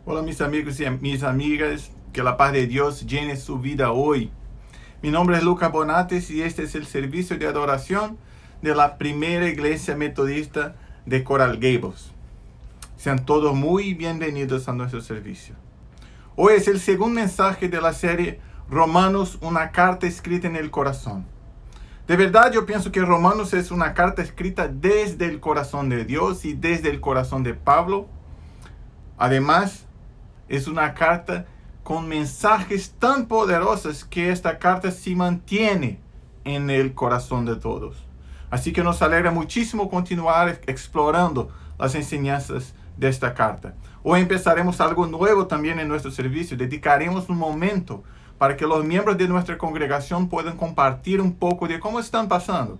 Hola mis amigos y mis amigas, que la paz de Dios llene su vida hoy. Mi nombre es Lucas Bonates y este es el servicio de adoración de la primera iglesia metodista de Coral Gables. Sean todos muy bienvenidos a nuestro servicio. Hoy es el segundo mensaje de la serie Romanos, una carta escrita en el corazón. De verdad yo pienso que Romanos es una carta escrita desde el corazón de Dios y desde el corazón de Pablo. Además, es una carta con mensajes tan poderosos que esta carta se mantiene en el corazón de todos. Así que nos alegra muchísimo continuar explorando las enseñanzas de esta carta. Hoy empezaremos algo nuevo también en nuestro servicio. Dedicaremos un momento para que los miembros de nuestra congregación puedan compartir un poco de cómo están pasando.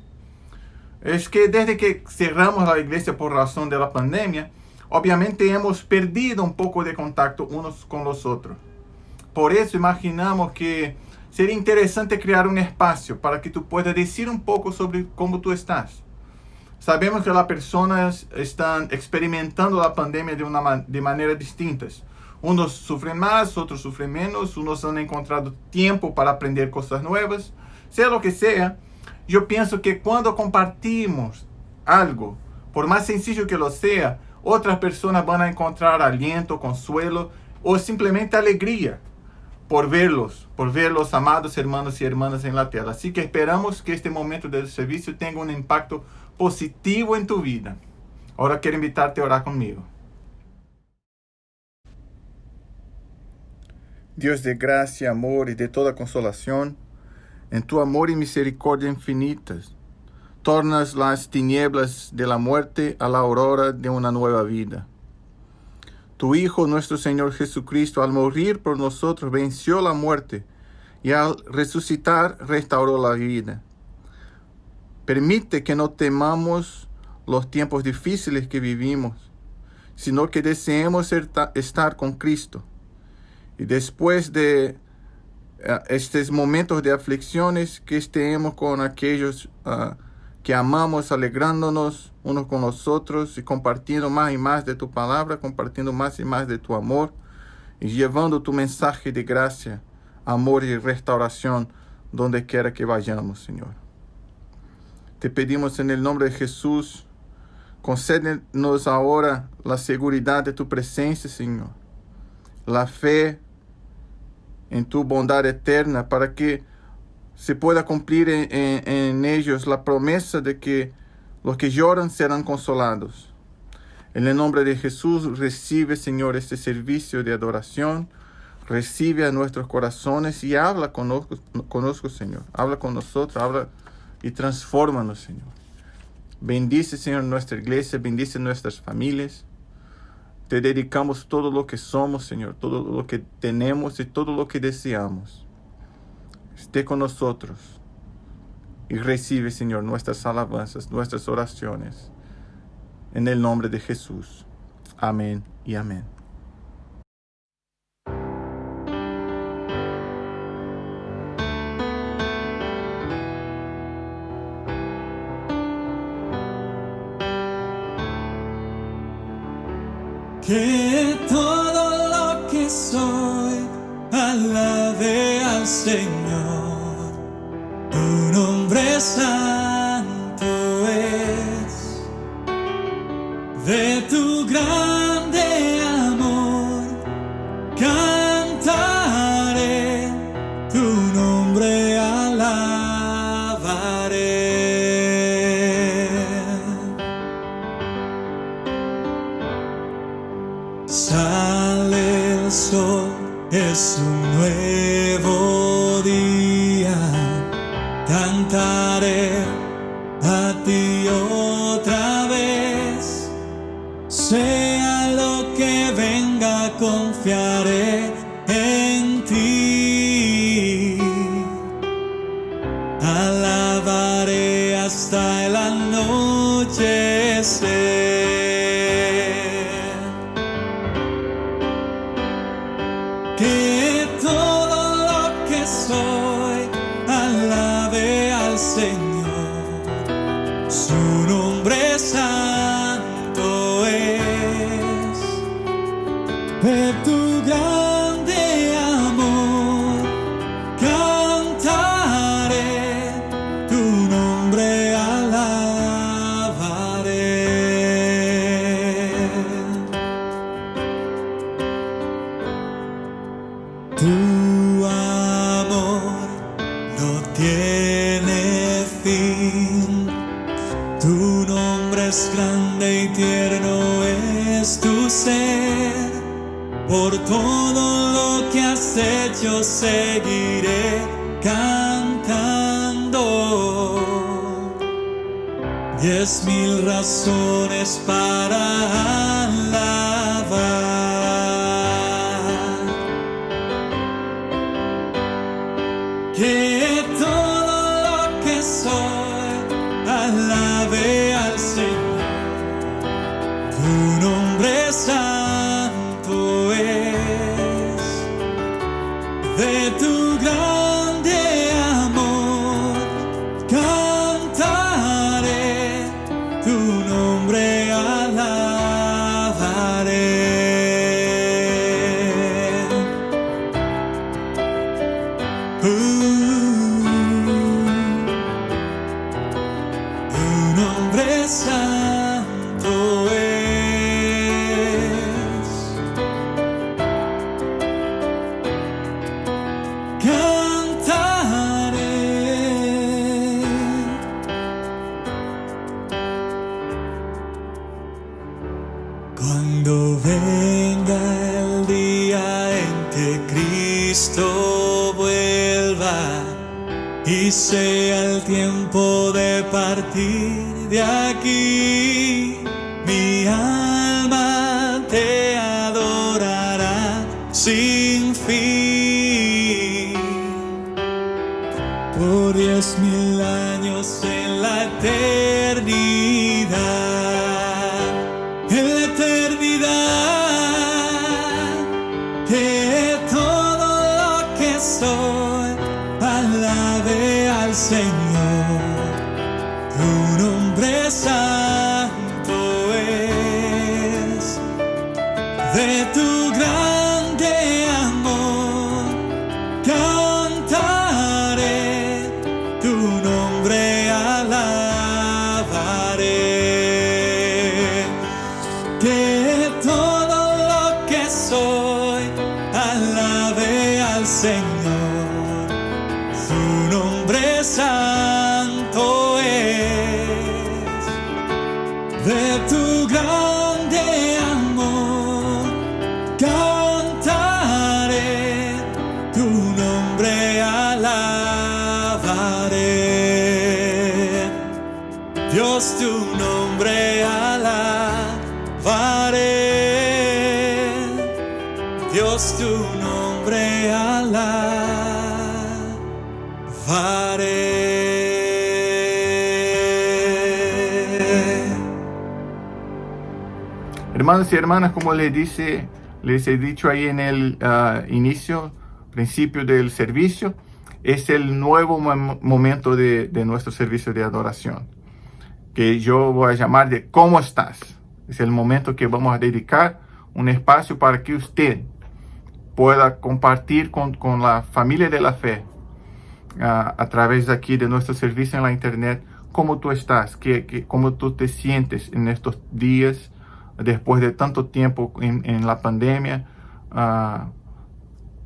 Es que desde que cerramos la iglesia por razón de la pandemia, obviamente hemos perdido un poco de contacto unos con los otros. Por eso imaginamos que sería interesante crear un espacio para que tú puedas decir un poco sobre cómo tú estás. Sabemos que las personas están experimentando la pandemia de maneras distintas. Unos sufren más, otros sufren menos, unos han encontrado tiempo para aprender cosas nuevas. Sea lo que sea, yo pienso que cuando compartimos algo, por más sencillo que lo sea, otras personas van a encontrar aliento, consuelo o simplemente alegría por verlos, amados hermanos y hermanas en la tierra. Así que esperamos que este momento del servicio tenga un impacto positivo en tu vida. Ahora quiero invitarte a orar conmigo. Dios de gracia, amor y de toda consolación, en tu amor y misericordia infinitas, tornas las tinieblas de la muerte a la aurora de una nueva vida. Tu Hijo, nuestro Señor Jesucristo, al morir por nosotros, venció la muerte y al resucitar restauró la vida. Permite que no temamos los tiempos difíciles que vivimos, sino que deseemos estar con Cristo. Y después de estos momentos de aflicciones, que estemos con aquellos que amamos, alegrándonos unos con los otros y compartiendo más y más de tu palabra, compartiendo más y más de tu amor y llevando tu mensaje de gracia, amor y restauración donde quiera que vayamos, Señor. Te pedimos en el nombre de Jesús, concédenos ahora la seguridad de tu presencia, Señor, la fe en tu bondad eterna para que se pueda cumplir en ellos la promesa de que los que lloran serán consolados. En el nombre de Jesús, recibe, Señor, este servicio de adoración. Recibe a nuestros corazones y habla con nosotros, Señor. Habla con nosotros, habla y transfórmanos, Señor. Bendice, Señor, nuestra iglesia, bendice nuestras familias. Te dedicamos todo lo que somos, Señor, todo lo que tenemos y todo lo que deseamos. Esté con nosotros y recibe, Señor, nuestras alabanzas, nuestras oraciones. En el nombre de Jesús. Amén y amén. Que todo lo que soy alabe al Señor. Tu nombre santo es, de tu grande amor cantaré, tu nombre alabaré. Sale el sol, es un nuevo día, cantaré a ti otra vez. Sea lo que venga, confiaré en ti. Alabaré hasta el anochecer. Que todo lo que soy alabe al Señor. Su nombre santo es, de tu grande amor. Cantaré, tu nombre alabaré. Tu amor no tiene fin. Tu nombre es grande y tierno es tu ser. Por todo lo que has hecho seguiré cantando. 10,000 razones para alabar. Que todo lo que soy alabe al Señor. Tu nombre santo es, de tu grande amor cantaré, tu nombre alabaré. Tu nombre santo es. Cantaré. Cuando venga el día en que Cristo vuelva y sea el tiempo de partir de aquí, mi alma te adorará sin fin. Por 10,000 años en la eternidad, en la eternidad, que todo lo que soy alabe al Señor. Tu nombre santo es, de tu grande amor cantaré, tu nombre alabaré. Que todo lo que soy alabe al Señor. Su nombre santo es, de tu grande amor cantaré, tu nombre alabaré. Dios, tu nombre alabaré. Dios, tu nombre alabaré. Hermanos y hermanas, como les he dicho ahí en el principio del servicio, es el nuevo momento de nuestro servicio de adoración, que yo voy a llamar de ¿Cómo estás? Es el momento que vamos a dedicar un espacio para que usted pueda compartir con la familia de la fe a través de aquí de nuestro servicio en la internet, cómo tú estás, cómo tú te sientes en estos días después de tanto tiempo en la pandemia.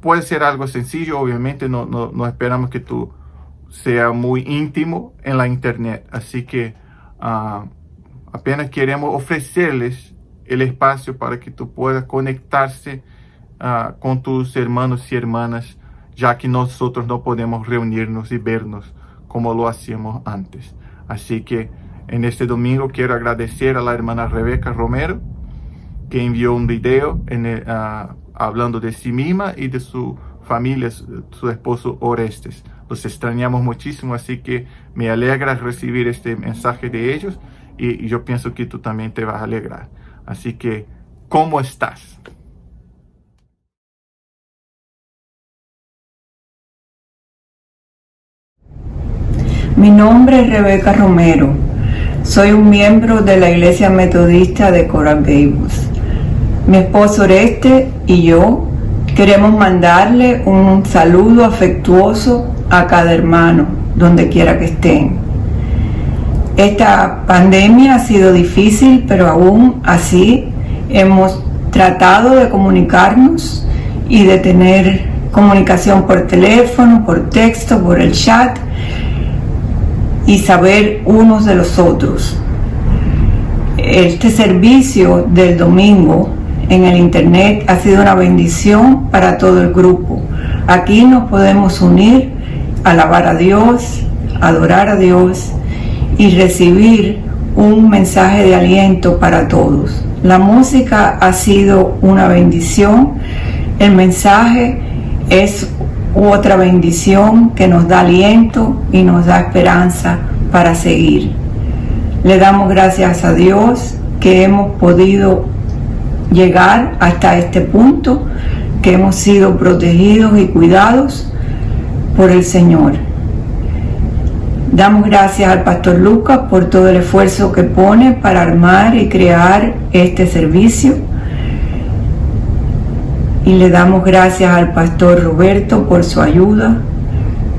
Puede ser algo sencillo, obviamente no esperamos que tú sea muy íntimo en la internet, así que apenas queremos ofrecerles el espacio para que tú puedas conectarse con tus hermanos y hermanas, ya que nosotros no podemos reunirnos y vernos como lo hacíamos antes. Así que en este domingo quiero agradecer a la hermana Rebeca Romero, que envió un video hablando de sí misma y de su familia, su esposo Orestes. Los extrañamos muchísimo, así que me alegra recibir este mensaje de ellos y yo pienso que tú también te vas a alegrar. Así que, ¿cómo estás? Mi nombre es Rebeca Romero. Soy un miembro de la Iglesia Metodista de Coral Gables. Mi esposo Oreste y yo queremos mandarle un saludo afectuoso a cada hermano, donde quiera que estén. Esta pandemia ha sido difícil, pero aún así hemos tratado de comunicarnos y de tener comunicación por teléfono, por texto, por el chat y saber unos de los otros. Este servicio del domingo en el internet ha sido una bendición para todo el grupo. Aquí nos podemos unir, alabar a Dios, adorar a Dios y recibir un mensaje de aliento para todos. La música ha sido una bendición, el mensaje es otra bendición que nos da aliento y nos da esperanza para seguir. Le damos gracias a Dios que hemos podido llegar hasta este punto, que hemos sido protegidos y cuidados por el Señor. Damos gracias al pastor Lucas por todo el esfuerzo que pone para armar y crear este servicio. Y le damos gracias al pastor Roberto por su ayuda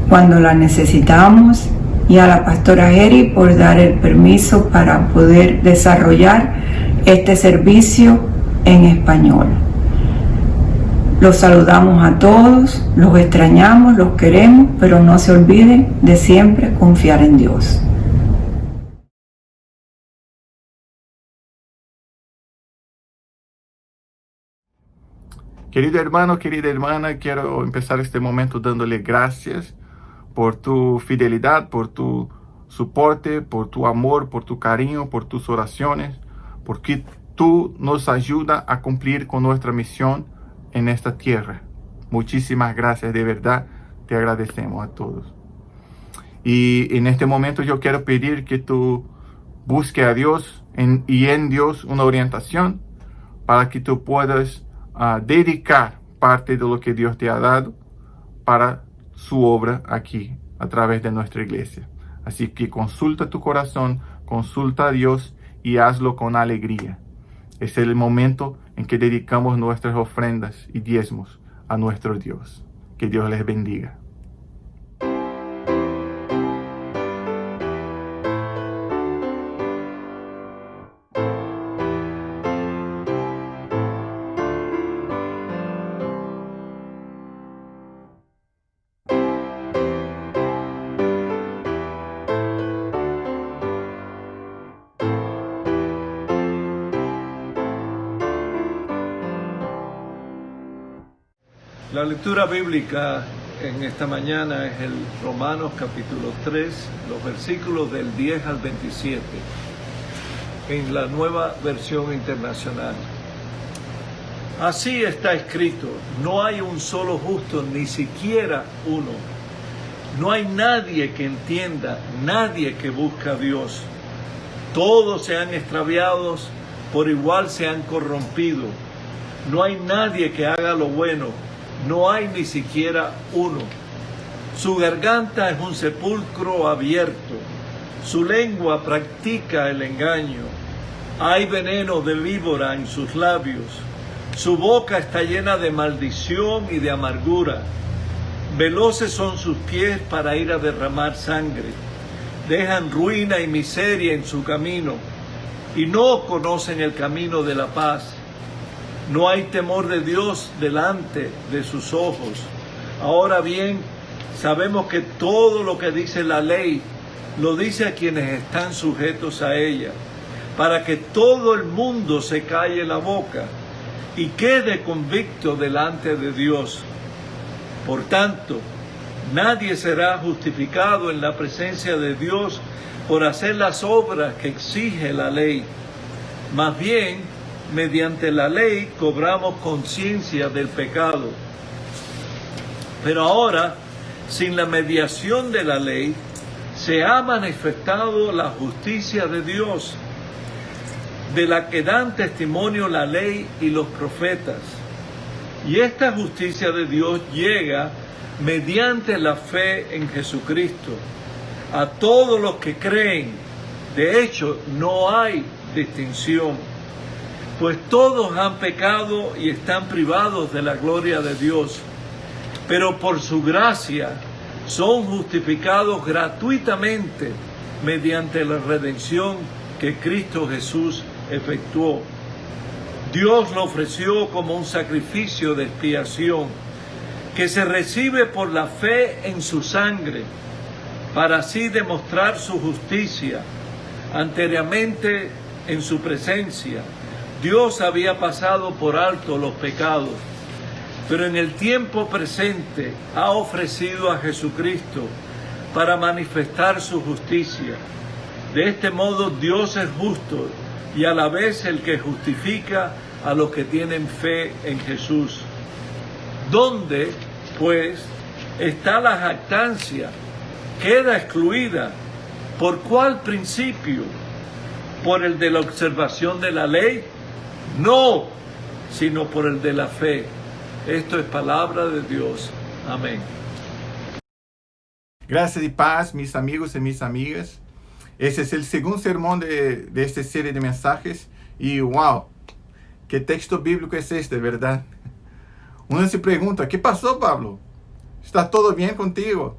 cuando la necesitamos y a la pastora Eri por dar el permiso para poder desarrollar este servicio en español. Los saludamos a todos, los extrañamos, los queremos, pero no se olviden de siempre confiar en Dios. Querido hermano, querida hermana, quiero empezar este momento dándole gracias por tu fidelidad, por tu soporte, por tu amor, por tu cariño, por tus oraciones, porque tú nos ayudas a cumplir con nuestra misión en esta tierra. Muchísimas gracias, de verdad, te agradecemos a todos. Y en este momento yo quiero pedir que tú busques a Dios y en Dios una orientación para que tú puedas dedicar parte de lo que Dios te ha dado para su obra aquí, a través de nuestra iglesia. Así que consulta tu corazón, consulta a Dios y hazlo con alegría. Es el momento en que dedicamos nuestras ofrendas y diezmos a nuestro Dios. Que Dios les bendiga. La lectura bíblica en esta mañana es el Romanos capítulo 3, los versículos del 10 al 27, en la Nueva Versión Internacional. Así está escrito: no hay un solo justo, ni siquiera uno. No hay nadie que entienda, nadie que busque a Dios. Todos se han extraviado, por igual se han corrompido. No hay nadie que haga lo bueno. No hay ni siquiera uno. Su garganta es un sepulcro abierto. Su lengua practica el engaño. Hay veneno de víbora en sus labios. Su boca está llena de maldición y de amargura. Veloces son sus pies para ir a derramar sangre. Dejan ruina y miseria en su camino y no conocen el camino de la paz. No hay temor de Dios delante de sus ojos. Ahora bien, sabemos que todo lo que dice la ley, lo dice a quienes están sujetos a ella, para que todo el mundo se calle la boca y quede convicto delante de Dios. Por tanto, nadie será justificado en la presencia de Dios por hacer las obras que exige la ley. Más bien, mediante la ley cobramos conciencia del pecado. Pero ahora, sin la mediación de la ley, se ha manifestado la justicia de Dios, de la que dan testimonio la ley y los profetas. Y esta justicia de Dios llega mediante la fe en Jesucristo a todos los que creen. De hecho, no hay distinción, pues todos han pecado y están privados de la gloria de Dios, pero por su gracia son justificados gratuitamente mediante la redención que Cristo Jesús efectuó. Dios lo ofreció como un sacrificio de expiación que se recibe por la fe en su sangre, para así demostrar su justicia. Anteriormente, en su presencia, Dios había pasado por alto los pecados, pero en el tiempo presente ha ofrecido a Jesucristo para manifestar su justicia. De este modo Dios es justo y a la vez el que justifica a los que tienen fe en Jesús. ¿Dónde, pues, está la jactancia? Queda excluida. ¿Por cuál principio? ¿Por el de la observación de la ley? No, sino por el de la fe. Esto es palabra de Dios. Amén. Gracias y paz, mis amigos y mis amigas. Ese es el segundo sermón de esta serie de mensajes. Y wow, qué texto bíblico es este, ¿verdad? Uno se pregunta, ¿qué pasó, Pablo? ¿Está todo bien contigo?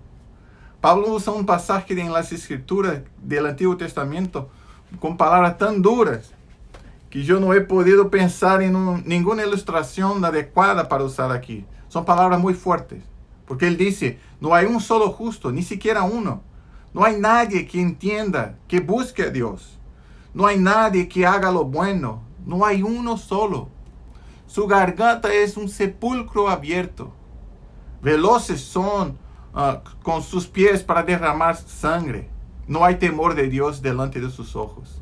Pablo usa un pasaje en las escrituras del Antiguo Testamento con palabras tan duras que yo no he podido pensar en ninguna ilustración adecuada para usar aquí. Son palabras muy fuertes, porque él dice, no hay un solo justo, ni siquiera uno. No hay nadie que entienda, que busque a Dios. No hay nadie que haga lo bueno. No hay uno solo. Su garganta es un sepulcro abierto. Veloces son con sus pies para derramar sangre. No hay temor de Dios delante de sus ojos.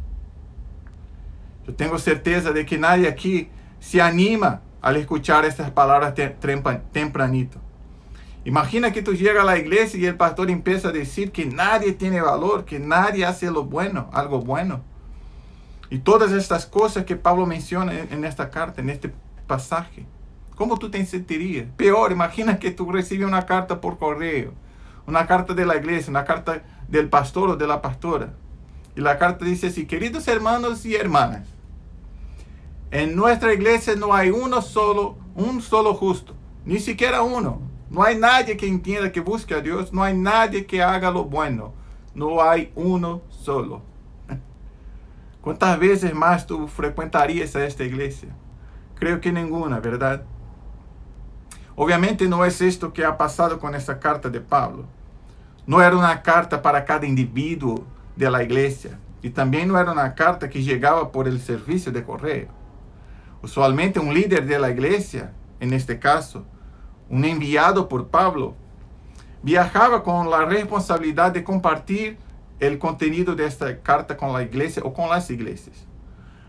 Yo tengo certeza de que nadie aquí se anima al escuchar estas palabras tempranito. Imagina que tú llegas a la iglesia y el pastor empieza a decir que nadie tiene valor, que nadie hace lo bueno, algo bueno. Y todas estas cosas que Pablo menciona en esta carta, en este pasaje. ¿Cómo tú te sentirías? Peor, imagina que tú recibes una carta por correo, una carta de la iglesia, una carta del pastor o de la pastora. Y la carta dice así, queridos hermanos y hermanas, en nuestra iglesia no hay un solo justo, ni siquiera uno. No hay nadie que entienda, que busque a Dios, no hay nadie que haga lo bueno. No hay uno solo. ¿Cuántas veces más tú frecuentarías a esta iglesia? Creo que ninguna, ¿verdad? Obviamente no es esto que ha pasado con esta carta de Pablo. No era una carta para cada individuo de la iglesia. Y también no era una carta que llegaba por el servicio de correo. Usualmente un líder de la iglesia, en este caso, un enviado por Pablo, viajaba con la responsabilidad de compartir el contenido de esta carta con la iglesia o con las iglesias.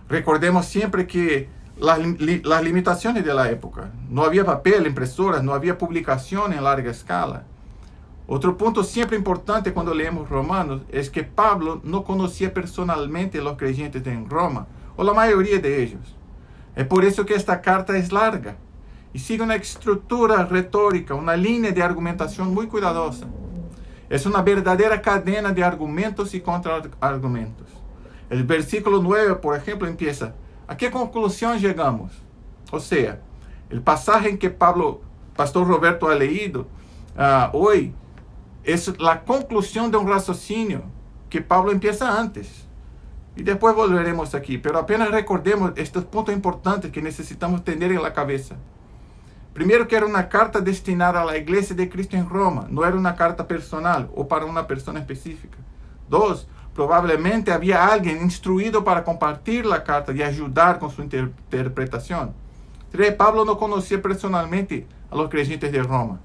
Recordemos siempre que las limitaciones de la época. No había papel, impresoras, no había publicación en larga escala. Otro punto siempre importante cuando leemos Romanos es que Pablo no conocía personalmente a los creyentes en Roma, o la mayoría de ellos. Es por eso que esta carta es larga y sigue una estructura retórica, una línea de argumentación muy cuidadosa. Es una verdadera cadena de argumentos y contraargumentos. El versículo 9, por ejemplo, empieza, ¿a qué conclusión llegamos? O sea, el pasaje en que Pastor Roberto ha leído hoy es la conclusión de un raciocinio que Pablo empieza antes. Y después volveremos aquí, pero apenas recordemos estos puntos importantes que necesitamos tener en la cabeza. Primero, que era una carta destinada a la iglesia de Cristo en Roma, no era una carta personal o para una persona específica. 2, probablemente había alguien instruido para compartir la carta y ayudar con su interpretación. 3, Pablo no conocía personalmente a los creyentes de Roma.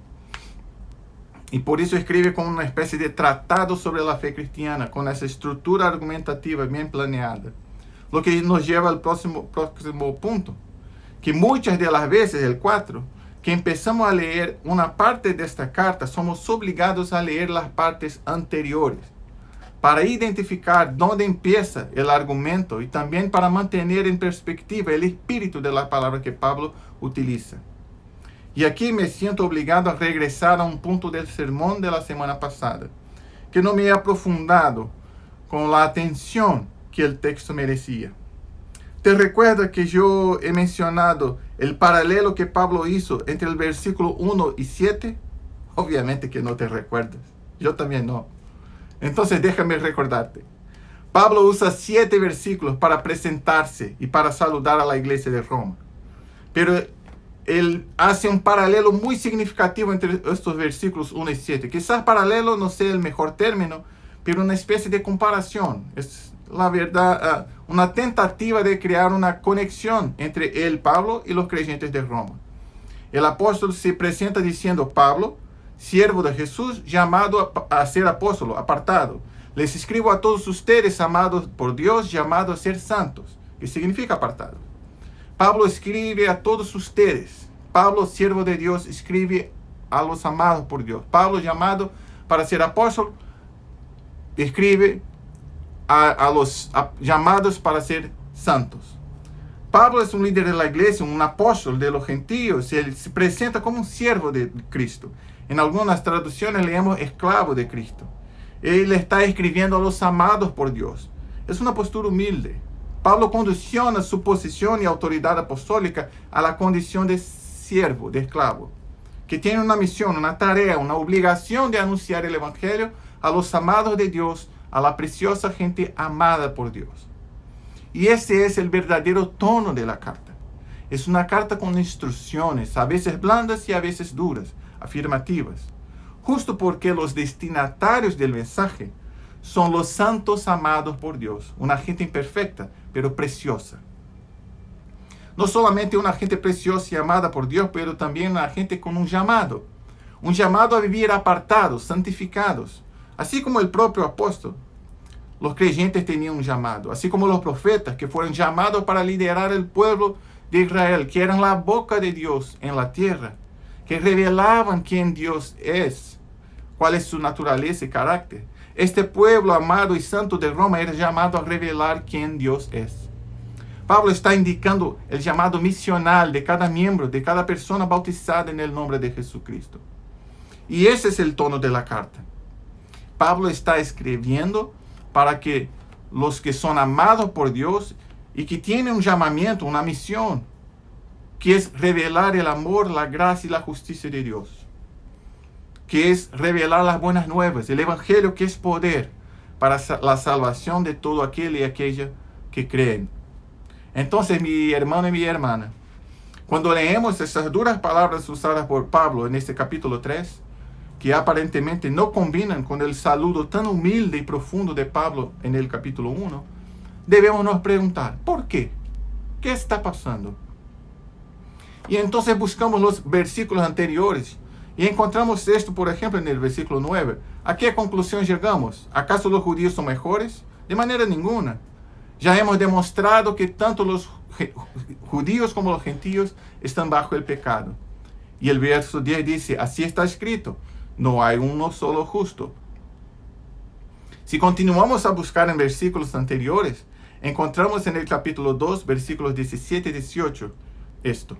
Y por eso escribe como una especie de tratado sobre la fe cristiana, con esa estructura argumentativa bien planeada. Lo que nos lleva al próximo punto, que muchas de las veces, el 4, que empezamos a leer una parte de esta carta, somos obligados a leer las partes anteriores, para identificar dónde empieza el argumento y también para mantener en perspectiva el espíritu de la palabra que Pablo utiliza. Y aquí me siento obligado a regresar a un punto del sermón de la semana pasada, que no me he aprofundado con la atención que el texto merecía. ¿Te recuerdas que yo he mencionado el paralelo que Pablo hizo entre el versículo 1 y 7? Obviamente que no te recuerdas. Yo también no. Entonces déjame recordarte. Pablo usa 7 versículos para presentarse y para saludar a la iglesia de Roma. Pero él hace un paralelo muy significativo entre estos versículos 1 y 7. Quizás paralelo no sea el mejor término, pero una especie de comparación. Es la verdad, una tentativa de crear una conexión entre él, Pablo, y los creyentes de Roma. El apóstol se presenta diciendo: Pablo, siervo de Jesús, llamado a ser apóstol, apartado. Les escribo a todos ustedes, amados por Dios, llamados a ser santos, que significa apartado. Pablo escribe a todos ustedes. Pablo, siervo de Dios, escribe a los amados por Dios. Pablo, llamado para ser apóstol, escribe a los llamados para ser santos. Pablo es un líder de la iglesia, un apóstol de los gentiles. Él se presenta como un siervo de Cristo. En algunas traducciones leemos esclavo de Cristo. Él está escribiendo a los amados por Dios. Es una postura humilde. Pablo condiciona su posición y autoridad apostólica a la condición de siervo, de esclavo, que tiene una misión, una tarea, una obligación de anunciar el evangelio a los amados de Dios, a la preciosa gente amada por Dios. Y ese es el verdadero tono de la carta. Es una carta con instrucciones, a veces blandas y a veces duras, afirmativas, justo porque los destinatarios del mensaje son los santos amados por Dios, una gente imperfecta, pero preciosa. No solamente una gente preciosa y amada por Dios, pero también una gente con un llamado a vivir apartados, santificados, así como el propio apóstol. Los creyentes tenían un llamado, así como los profetas que fueron llamados para liderar el pueblo de Israel, que eran la boca de Dios en la tierra, que revelaban quién Dios es, cuál es su naturaleza y carácter. Este pueblo amado y santo de Roma era llamado a revelar quién Dios es. Pablo está indicando el llamado misional de cada miembro, de cada persona bautizada en el nombre de Jesucristo. Y ese es el tono de la carta. Pablo está escribiendo para que los que son amados por Dios y que tienen un llamamiento, una misión, que es revelar el amor, la gracia y la justicia de Dios, que es revelar las buenas nuevas, el evangelio, que es poder para la salvación de todo aquel y aquella que creen. Entonces, mi hermano y mi hermana, cuando leemos esas duras palabras usadas por Pablo en este capítulo 3, que aparentemente no combinan con el saludo tan humilde y profundo de Pablo en el capítulo 1, debemos nos preguntar: ¿por qué? ¿Qué está pasando? Y entonces buscamos los versículos anteriores y encontramos esto, por ejemplo, en el versículo 9. ¿A qué conclusión llegamos? ¿Acaso los judíos son mejores? De manera ninguna. Ya hemos demostrado que tanto los judíos como los gentiles están bajo el pecado. Y el verso 10 dice: así está escrito, no hay uno solo justo. Si continuamos a buscar en versículos anteriores, encontramos en el capítulo 2, versículos 17 y 18, esto: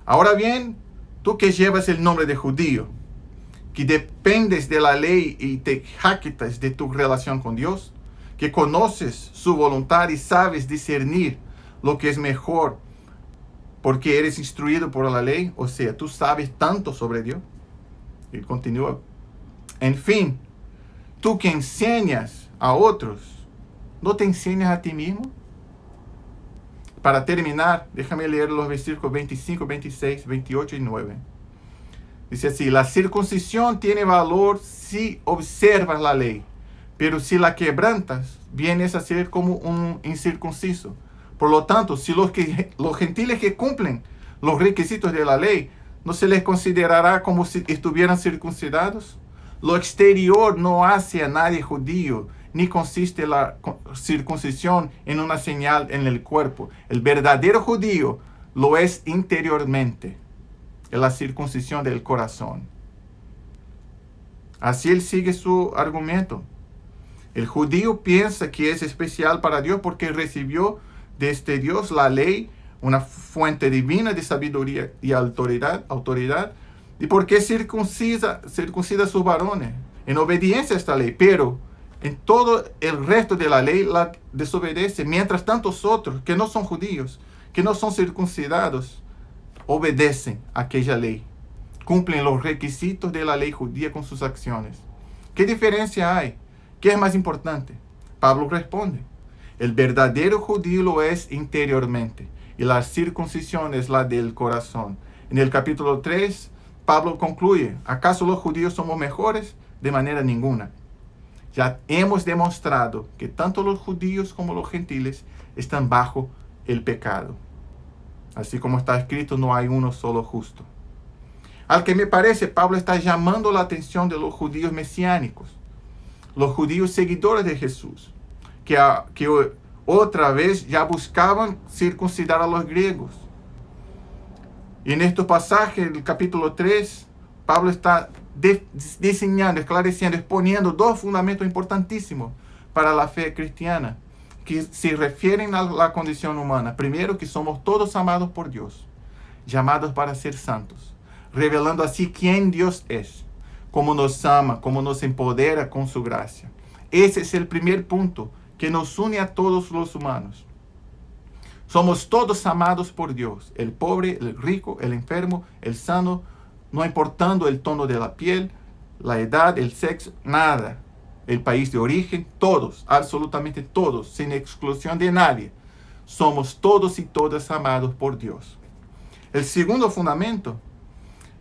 ahora bien, tú que llevas el nombre de judío, que dependes de la ley y te jactas de tu relación con Dios, que conoces su voluntad y sabes discernir lo que es mejor porque eres instruido por la ley, o sea, tú sabes tanto sobre Dios. Y continúa: en fin, tú que enseñas a otros, ¿no te enseñas a ti mismo? Para terminar, déjame leer los versículos 25, 26, 28 y 9. Dice así: la circuncisión tiene valor si observas la ley, pero si la quebrantas, vienes a ser como un incircunciso. Por lo tanto, si los gentiles que cumplen los requisitos de la ley, ¿no se les considerará como si estuvieran circuncidados? Lo exterior no hace a nadie judío, ni consiste la circuncisión en una señal en el cuerpo. El verdadero judío lo es interiormente, es la circuncisión del corazón. Así él sigue su argumento. El judío piensa que es especial para Dios porque recibió de este Dios la ley, una fuente divina de sabiduría y autoridad, y porque circuncida a sus varones en obediencia a esta ley. Pero en todo el resto de la ley la desobedece, mientras tantos otros que no son judíos, que no son circuncidados, obedecen aquella ley, cumplen los requisitos de la ley judía con sus acciones. ¿Qué diferencia hay? ¿Qué es más importante? Pablo responde: el verdadero judío lo es interiormente, y la circuncisión es la del corazón. En el capítulo 3, Pablo concluye: ¿acaso los judíos somos mejores? De manera ninguna. Ya hemos demostrado que tanto los judíos como los gentiles están bajo el pecado. Así como está escrito, no hay uno solo justo. Al que me parece, Pablo está llamando la atención de los judíos mesiánicos, los judíos seguidores de Jesús, que otra vez ya buscaban circuncidar a los griegos. Y en estos pasajes, en el capítulo 3, Pablo está diseñando, esclareciendo, exponiendo dos fundamentos importantísimos para la fe cristiana, que se refieren a la condición humana. Primero, que somos todos amados por Dios, llamados para ser santos, revelando así quién Dios es, cómo nos ama, cómo nos empodera con su gracia. Ese es el primer punto que nos une a todos los humanos. Somos todos amados por Dios, el pobre, el rico, el enfermo, el sano, no importando el tono de la piel, la edad, el sexo, nada. El país de origen, todos, absolutamente todos, sin exclusión de nadie. Somos todos y todas amados por Dios. El segundo fundamento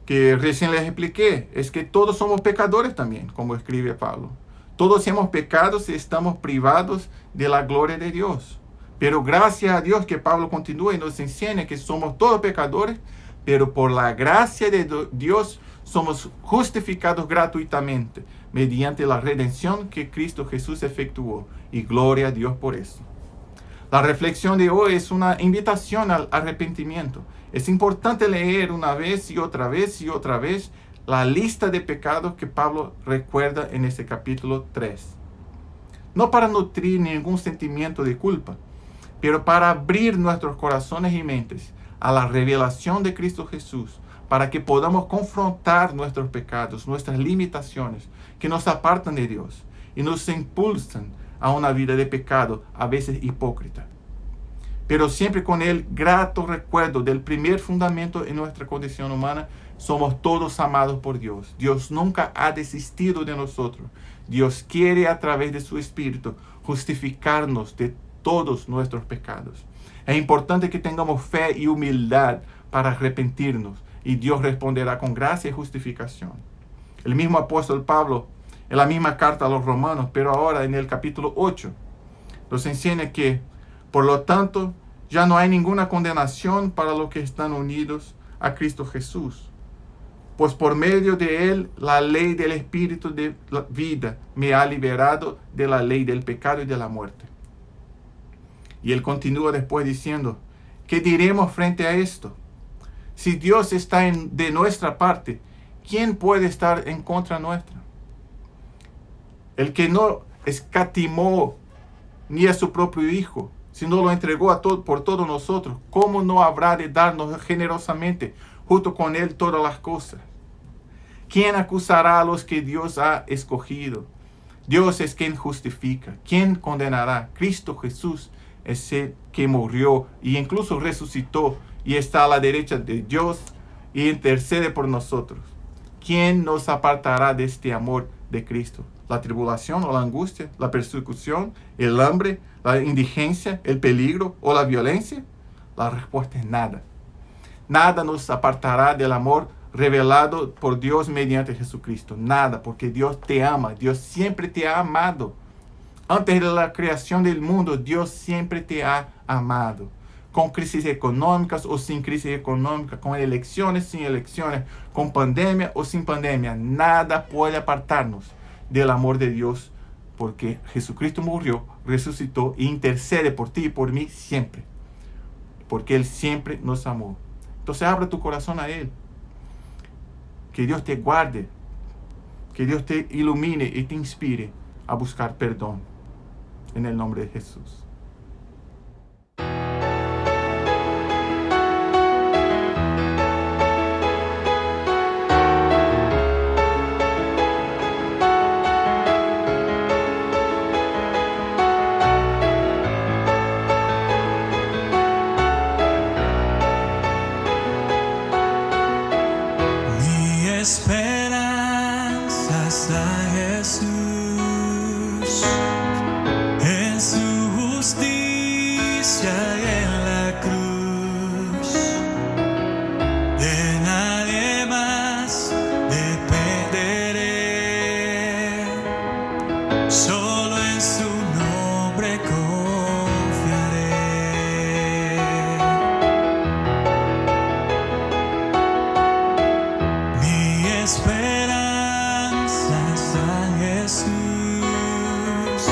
que recién les expliqué es que todos somos pecadores también, como escribe Pablo. Todos hemos pecado y estamos privados de la gloria de Dios. Pero gracias a Dios que Pablo continúa y nos enseña que somos todos pecadores, pero por la gracia de Dios somos justificados gratuitamente mediante la redención que Cristo Jesús efectuó. Y gloria a Dios por eso. La reflexión de hoy es una invitación al arrepentimiento. Es importante leer una vez y otra vez y otra vez la lista de pecados que Pablo recuerda en este capítulo 3. No para nutrir ningún sentimiento de culpa, pero para abrir nuestros corazones y mentes a la revelación de Cristo Jesús, para que podamos confrontar nuestros pecados, nuestras limitaciones que nos apartan de Dios y nos impulsan a una vida de pecado, a veces hipócrita. Pero siempre con el grato recuerdo del primer fundamento en nuestra condición humana: somos todos amados por Dios. Dios nunca ha desistido de nosotros. Dios quiere, a través de su Espíritu, justificarnos de todos nuestros pecados. Es importante que tengamos fe y humildad para arrepentirnos, y Dios responderá con gracia y justificación. El mismo apóstol Pablo, en la misma carta a los romanos, pero ahora en el capítulo 8, nos enseña que, por lo tanto, ya no hay ninguna condenación para los que están unidos a Cristo Jesús. Pues por medio de él, la ley del Espíritu de la vida me ha liberado de la ley del pecado y de la muerte. Y él continúa después diciendo: ¿qué diremos frente a esto? Si Dios está de nuestra parte, ¿quién puede estar en contra nuestra? El que no escatimó ni a su propio Hijo, sino lo entregó por todos nosotros, ¿cómo no habrá de darnos generosamente junto con él todas las cosas? ¿Quién acusará a los que Dios ha escogido? Dios es quien justifica. ¿Quién condenará? Cristo Jesús es el que murió e incluso resucitó y está a la derecha de Dios y intercede por nosotros. ¿Quién nos apartará de este amor de Cristo? ¿La tribulación o la angustia, la persecución, el hambre, la indigencia, el peligro o la violencia? La respuesta es nada. Nada nos apartará del amor revelado por Dios mediante Jesucristo. Nada, porque Dios te ama. Dios siempre te ha amado. Antes de la creación del mundo, Dios siempre te ha amado. Con crisis económicas o sin crisis económica, con elecciones, sin elecciones, con pandemia o sin pandemia, nada puede apartarnos del amor de Dios, porque Jesucristo murió, resucitó e intercede por ti y por mí siempre, porque Él siempre nos amó. Entonces abre tu corazón a Él. Que Dios te guarde, que Dios te ilumine y te inspire a buscar perdón. En el nombre de Jesús. esperanza está en Jesús, en su justicia y en la cruz. De nadie más dependeré, solo en su nombre confiaré. Mi esperanza está en Jesús,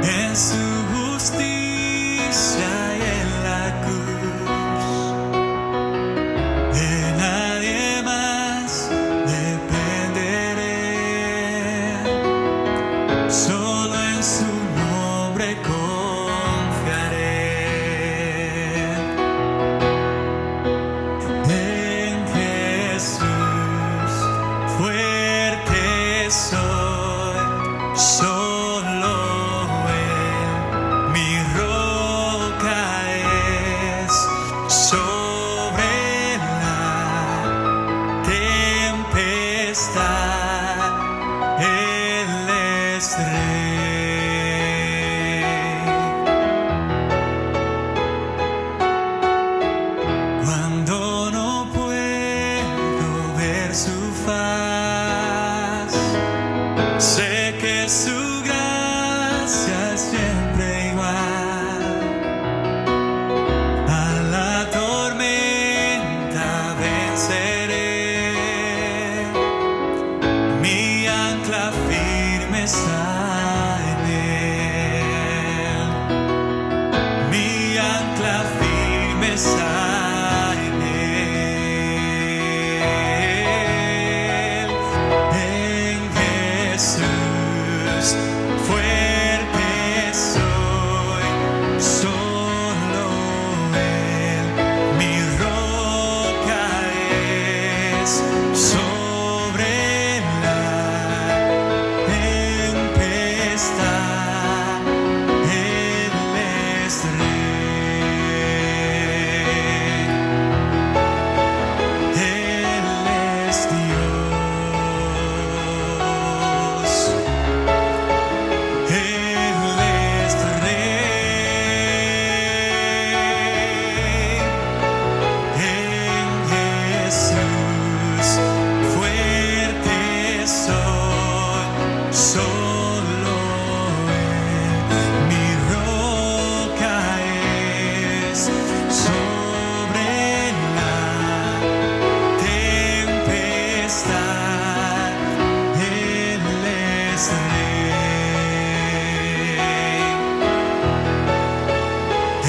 en su justicia y en la cruz. De nadie más dependeré, solo en su nombre confiaré. En Jesús fuerte soy, solo Él mi roca es. Sobre la tempestad Él es Rey. Cuando no puedo ver su faz, sé que su gracia es siempre igual. A la tormenta venceré, mi ancla firme está en Él. Mi ancla firme está en Él. En Jesús fuerte soy, solo Él mi roca es. Sobre la tempestad Él es Rey. Él es Dios. Él es Rey. En Jesús fuerte soy, solo Él mi roca es. Sobre la tempestad Él es Rey.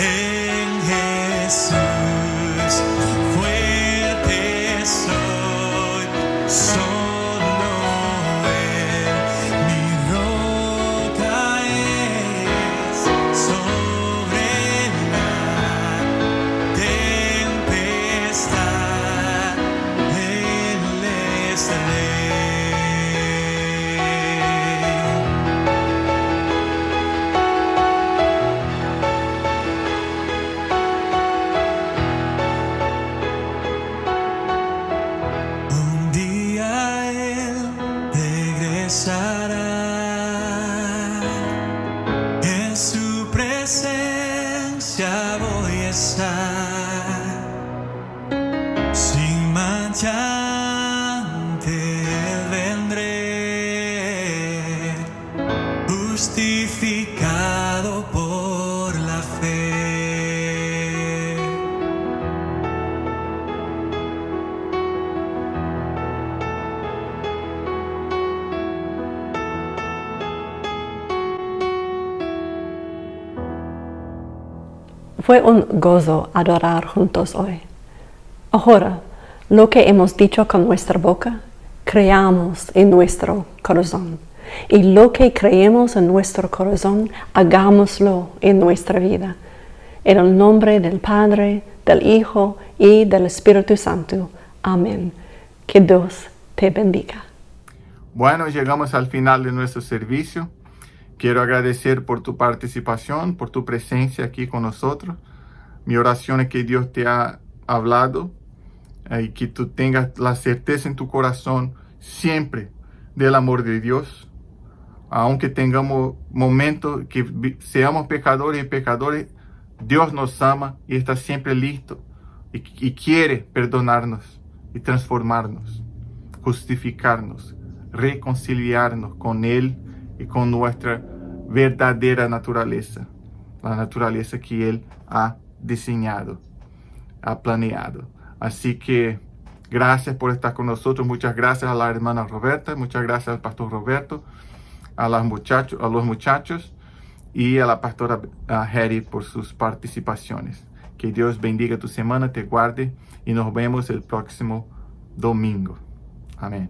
En Jesús fuerte soy, solo Él mi roca es. Sobre la tempestad Él es Rey. Un día Él regresará, en su presencia voy a estar, sin mancha ante Él vendré, justificado por la fe. Fue un gozo adorar juntos hoy. Ahora, lo que hemos dicho con nuestra boca, creamos en nuestro corazón. Y lo que creemos en nuestro corazón, hagámoslo en nuestra vida. En el nombre del Padre, del Hijo y del Espíritu Santo. Amén. Que Dios te bendiga. Bueno, llegamos al final de nuestro servicio. Quiero agradecer por tu participación, por tu presencia aquí con nosotros. Mi oración es que Dios te ha hablado y que tú tengas la certeza en tu corazón siempre del amor de Dios. Aunque tengamos momentos que seamos pecadores y pecadores, Dios nos ama y está siempre listo y quiere perdonarnos y transformarnos, justificarnos, reconciliarnos con Él y con nuestra verdadera naturaleza, la naturaleza que Él ha diseñado, ha planeado. Así que gracias por estar con nosotros. Muchas gracias a la hermana Roberta, muchas gracias al pastor Roberto, a los muchachos y a la pastora Harry por sus participaciones. Que Dios bendiga tu semana, te guarde y nos vemos el próximo domingo. Amén.